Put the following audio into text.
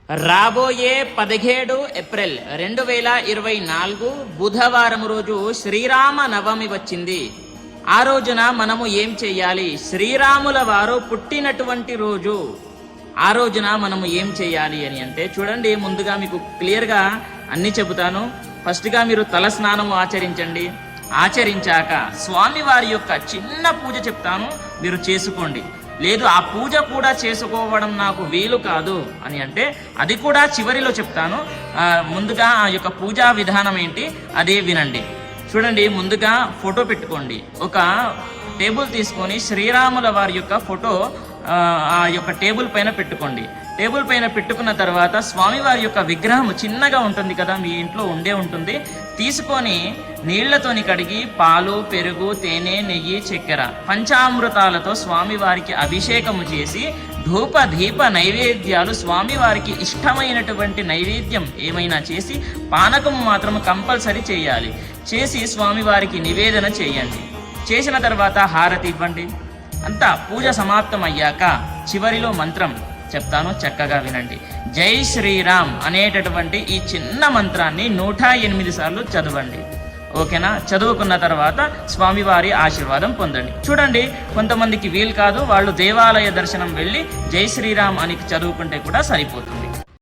రాబోయే 17 ఏప్రిల్ 2024 బుధవారం రోజు శ్రీరామ నవమి వచ్చింది. ఆ రోజున మనము ఏం చేయాలి? శ్రీరాముల వారు పుట్టినటువంటి రోజు. ఆ రోజున మనము ఏం చేయాలి అని అంటే చూడండి, ముందుగా మీకు క్లియర్గా అన్ని చెబుతాను. ఫస్ట్గా మీరు తల స్నానము ఆచరించండి. ఆచరించాక స్వామివారి యొక్క చిన్న పూజ చెప్తాను, మీరు చేసుకోండి. లేదు ఆ పూజ కూడా చేసుకోవడం నాకు వీలు కాదు అని అంటే అది కూడా చివరిలో చెప్తాను. ముందుగా ఆ యొక్క పూజా విధానం ఏంటి అదే వినండి. చూడండి, ముందుగా ఫోటో పెట్టుకోండి. ఒక టేబుల్ తీసుకొని శ్రీరాముల వారి యొక్క ఫోటో ఆ యొక్క టేబుల్ పైన పెట్టుకోండి. టేబుల్ పైన పెట్టుకున్న తర్వాత స్వామివారి యొక్క విగ్రహం చిన్నగా ఉంటుంది కదా, మీ ఇంట్లో ఉండే ఉంటుంది. తీసుకొని నీళ్లతోని కడిగి పాలు, పెరుగు, తేనె, నెయ్యి, చక్కెర, పంచామృతాలతో స్వామివారికి అభిషేకము చేసి ధూప దీప నైవేద్యాలు స్వామివారికి ఇష్టమైనటువంటి నైవేద్యం ఏమైనా చేసి పానకము మాత్రం కంపల్సరీ చేయాలి. చేసి స్వామివారికి నివేదన చేయండి. చేసిన తర్వాత హారతి ఇవ్వండి. అంతా పూజ సమాప్తం అయ్యాక చివరిలో మంత్రం చెప్తాను, చక్కగా వినండి. జై శ్రీరామ్ అనేటటువంటి ఈ చిన్న మంత్రాన్ని 108 సార్లు చదవండి. ఓకేనా? చదువుకున్న తర్వాత స్వామివారి ఆశీర్వాదం పొందండి. చూడండి, కొంతమందికి వీలు కాదు, వాళ్ళు దేవాలయ దర్శనం వెళ్ళి జై శ్రీరామ్ అని చదువుకుంటే కూడా సరిపోతుంది.